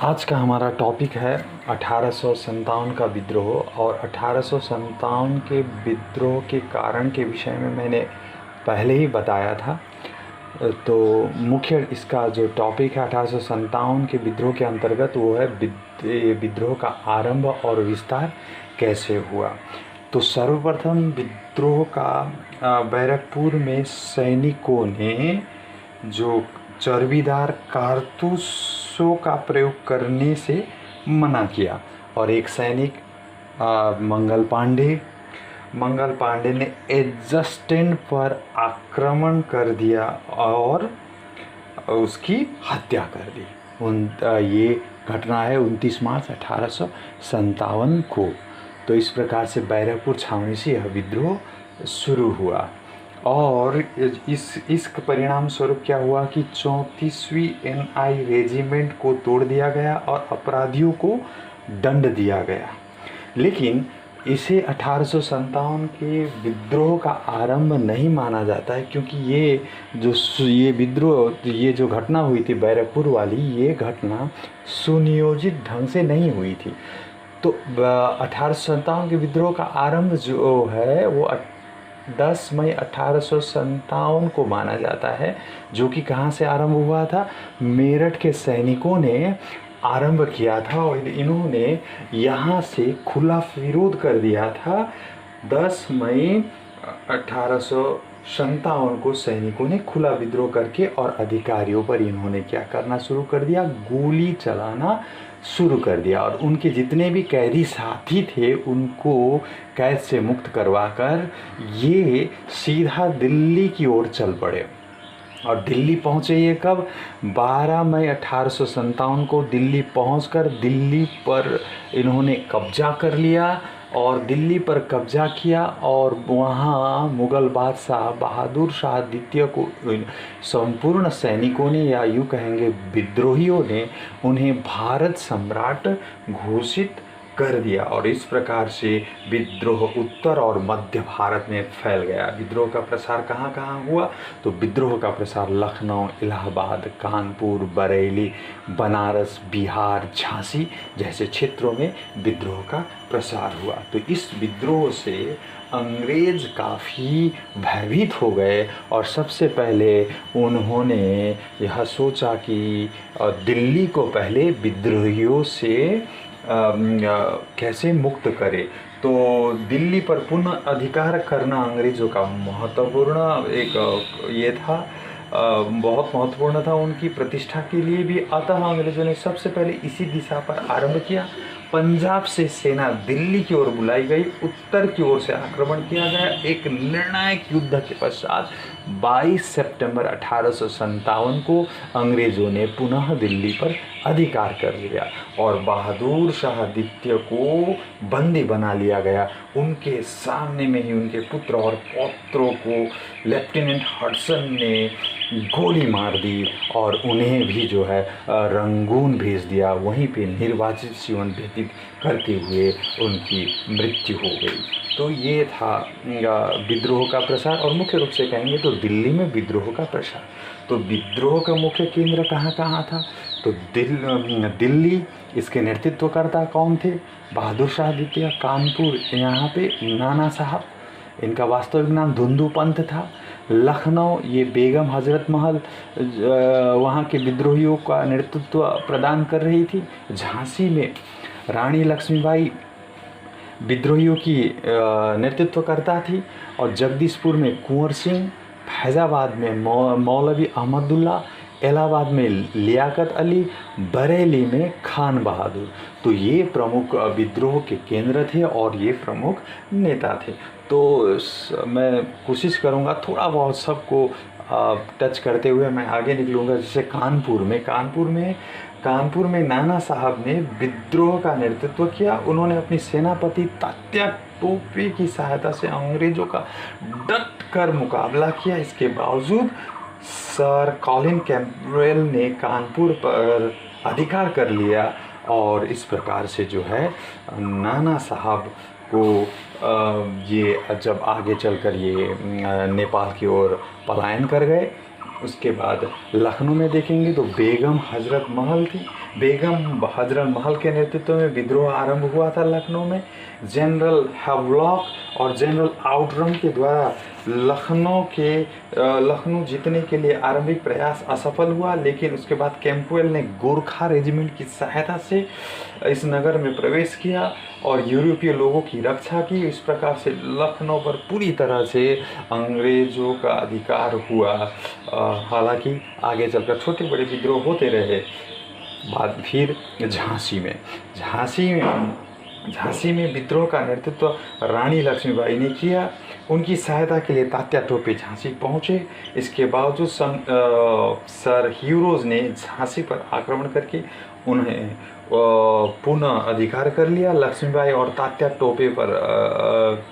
आज का हमारा टॉपिक है 1857 का विद्रोह। और 1857 के विद्रोह के कारण के विषय में मैंने पहले ही बताया था। तो मुख्य इसका जो टॉपिक है 1857 के विद्रोह के अंतर्गत वो है विद्रोह का आरंभ और विस्तार कैसे हुआ। तो सर्वप्रथम विद्रोह का बैरकपुर में सैनिकों ने जो चर्बीदार कारतूसों का प्रयोग करने से मना किया और एक सैनिक मंगल पांडे ने एडजस्टेंट पर आक्रमण कर दिया और उसकी हत्या कर दी। ये घटना है 29 मार्च 1857 को। तो इस प्रकार से बैरकपुर छावनी से यह विद्रोह शुरू हुआ और इस परिणाम स्वरूप क्या हुआ कि 34वीं NI रेजिमेंट को तोड़ दिया गया और अपराधियों को दंड दिया गया। लेकिन इसे 1857 के विद्रोह का आरंभ नहीं माना जाता है, क्योंकि ये जो घटना हुई थी बैरकपुर वाली, ये घटना सुनियोजित ढंग से नहीं हुई थी। तो 1857 के विद्रोह का आरंभ जो है वो 10 मई 1857 को माना जाता है, जो कि कहाँ से आरंभ हुआ था? मेरठ के सैनिकों ने आरंभ किया था और इन्होंने यहाँ से खुला विरोध कर दिया था। 10 मई 1857 को सैनिकों ने खुला विद्रोह करके और अधिकारियों पर इन्होंने क्या करना शुरू कर दिया? गोली चलाना शुरू कर दिया और उनके जितने भी कैदी साथी थे उनको कैद से मुक्त करवाकर ये सीधा दिल्ली की ओर चल पड़े। और दिल्ली पहुँचे ये कब? 12 मई 1857 को दिल्ली पहुंचकर दिल्ली पर इन्होंने कब्जा कर लिया और दिल्ली पर कब्जा किया और वहाँ मुग़ल बादशाह बहादुर शाह द्वितीय को संपूर्ण सैनिकों ने, या यूँ कहेंगे विद्रोहियों ने, उन्हें भारत सम्राट घोषित कर दिया। और इस प्रकार से विद्रोह उत्तर और मध्य भारत में फैल गया। विद्रोह का प्रसार कहाँ कहाँ हुआ? तो विद्रोह का प्रसार लखनऊ, इलाहाबाद, कानपुर, बरेली, बनारस, बिहार, झांसी जैसे क्षेत्रों में विद्रोह का प्रसार हुआ। तो इस विद्रोह से अंग्रेज़ काफ़ी भयभीत हो गए और सबसे पहले उन्होंने यह सोचा कि दिल्ली को पहले विद्रोहियों से कैसे मुक्त करे। तो दिल्ली पर पुनः अधिकार करना अंग्रेज़ों का महत्वपूर्ण एक ये था, बहुत महत्वपूर्ण था उनकी प्रतिष्ठा के लिए भी। अतः अंग्रेज़ों ने सबसे पहले इसी दिशा पर आरंभ किया। पंजाब से सेना दिल्ली की ओर बुलाई गई, उत्तर की ओर से आक्रमण किया गया। एक निर्णायक युद्ध के पश्चात 22 सितंबर 1857 को अंग्रेज़ों ने पुनः दिल्ली पर अधिकार कर लिया और बहादुर शाह द्वितीय को बंदी बना लिया गया। उनके सामने में ही उनके पुत्र और पौत्रों को लेफ्टिनेंट हडसन ने गोली मार दी और उन्हें भी जो है रंगून भेज दिया। वहीं पे निर्वाचित जीवन व्यतीत करते हुए उनकी मृत्यु हो गई। तो ये था विद्रोह का प्रसार। और मुख्य रूप से कहेंगे तो दिल्ली में विद्रोह का प्रसार। तो विद्रोह का मुख्य केंद्र कहाँ कहाँ था? तो दिल्ली, इसके नेतृत्वकर्ता कौन थे? बहादुर शाह द्वितीय। कानपुर, यहाँ पे नाना साहब, इनका वास्तविक नाम धुंधु पंत था। लखनऊ, ये बेगम हजरत महल वहाँ के विद्रोहियों का नेतृत्व प्रदान कर रही थी। झांसी में रानी लक्ष्मीबाई विद्रोहियों की नेतृत्वकर्ता थी और जगदीशपुर में कुंवर सिंह, फैज़ाबाद में मौलवी अहमदुल्ला, इलाहाबाद में लियाकत अली, बरेली में खान बहादुर। तो ये प्रमुख विद्रोह के केंद्र थे और ये प्रमुख नेता थे। तो मैं कोशिश करूँगा थोड़ा बहुत सबको टच करते हुए मैं आगे निकलूँगा। जैसे कानपुर में नाना साहब ने विद्रोह का नेतृत्व किया। उन्होंने अपनी सेनापति तात्या टोपे की सहायता से अंग्रेज़ों का डट कर मुकाबला किया। इसके बावजूद सर कॉलिन कैंपबेल ने कानपुर पर अधिकार कर लिया और इस प्रकार से जो है नाना साहब को ये जब आगे चलकर ये नेपाल की ओर पलायन कर गए। उसके बाद लखनऊ में देखेंगे तो बेगम हजरत महल थी। बेगम हजरत महल के नेतृत्व में विद्रोह आरंभ हुआ था लखनऊ में। जनरल हैवलॉक और जनरल आउटरम के द्वारा लखनऊ जीतने के लिए आरंभिक प्रयास असफल हुआ, लेकिन उसके बाद कैंपवेल ने गोरखा रेजिमेंट की सहायता से इस नगर में प्रवेश किया और यूरोपीय लोगों की रक्षा की। इस प्रकार से लखनऊ पर पूरी तरह से अंग्रेज़ों का अधिकार हुआ। हालांकि आगे चलकर छोटे बड़े विद्रोह होते रहे। बाद फिर झांसी में विद्रोह का नेतृत्व रानी लक्ष्मीबाई ने किया। उनकी सहायता के लिए तात्या टोपे झांसी पहुंचे। इसके बावजूद सर ह्यूरोज ने झांसी पर आक्रमण करके उन्हें पुनः अधिकार कर लिया। लक्ष्मीबाई और तात्या टोपे पर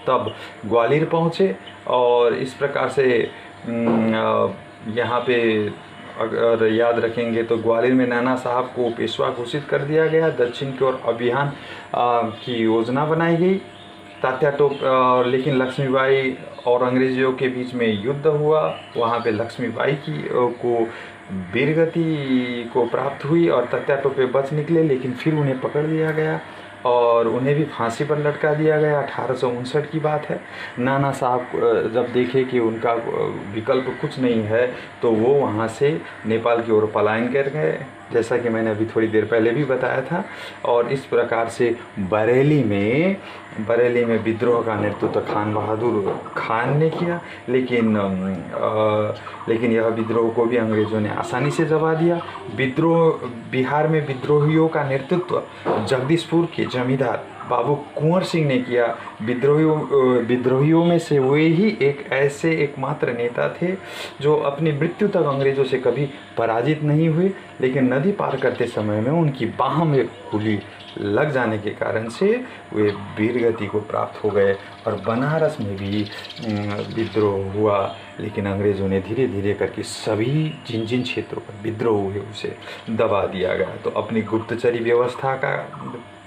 तब ग्वालियर पहुंचे और इस प्रकार से यहाँ पे अगर याद रखेंगे तो ग्वालियर में नाना साहब को पेशवा घोषित कर दिया गया। दक्षिण की ओर अभियान की योजना बनाई गई। लेकिन लक्ष्मीबाई और अंग्रेज़ों के बीच में युद्ध हुआ। वहाँ पे लक्ष्मीबाई को वीरगति को प्राप्त हुई और तात्या टोपे बच निकले, लेकिन फिर उन्हें पकड़ लिया गया और उन्हें भी फांसी पर लटका दिया गया। 1859 की बात है। नाना साहब जब देखे कि उनका विकल्प कुछ नहीं है तो वो वहाँ से नेपाल की ओर पलायन कर गए, जैसा कि मैंने अभी थोड़ी देर पहले भी बताया था। और इस प्रकार से बरेली में विद्रोह का नेतृत्व खान बहादुर खान ने किया, लेकिन यह विद्रोह को भी अंग्रेज़ों ने आसानी से दबा दिया। बिहार में विद्रोहियों का नेतृत्व जगदीशपुर के जमींदार बाबू कुंवर सिंह ने किया। विद्रोहियों में से वे ही एकमात्र नेता थे जो अपनी मृत्यु तक अंग्रेज़ों से कभी पराजित नहीं हुए, लेकिन नदी पार करते समय में उनकी बाह में गोली लग जाने के कारण से वे वीरगति को प्राप्त हो गए। और बनारस में भी विद्रोह हुआ, लेकिन अंग्रेज़ों ने धीरे धीरे करके सभी जिन क्षेत्रों पर विद्रोह हुए उसे दबा दिया गया। तो अपनी गुप्तचरी व्यवस्था का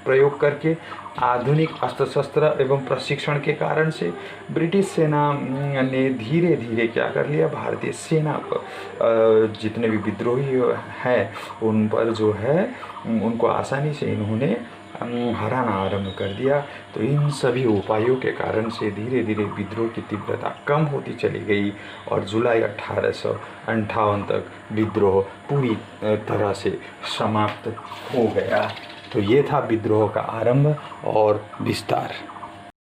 प्रयोग करके आधुनिक अस्त्र शस्त्र एवं प्रशिक्षण के कारण से ब्रिटिश सेना ने धीरे धीरे क्या कर लिया, भारतीय सेना पर जितने भी विद्रोही हैं उन पर जो है उनको आसानी से इन्होंने हराना आरंभ कर दिया। तो इन सभी उपायों के कारण से धीरे धीरे विद्रोह की तीव्रता कम होती चली गई और जुलाई 1858 तक विद्रोह पूरी तरह से समाप्त हो गया। तो ये था विद्रोह का आरंभ और विस्तार।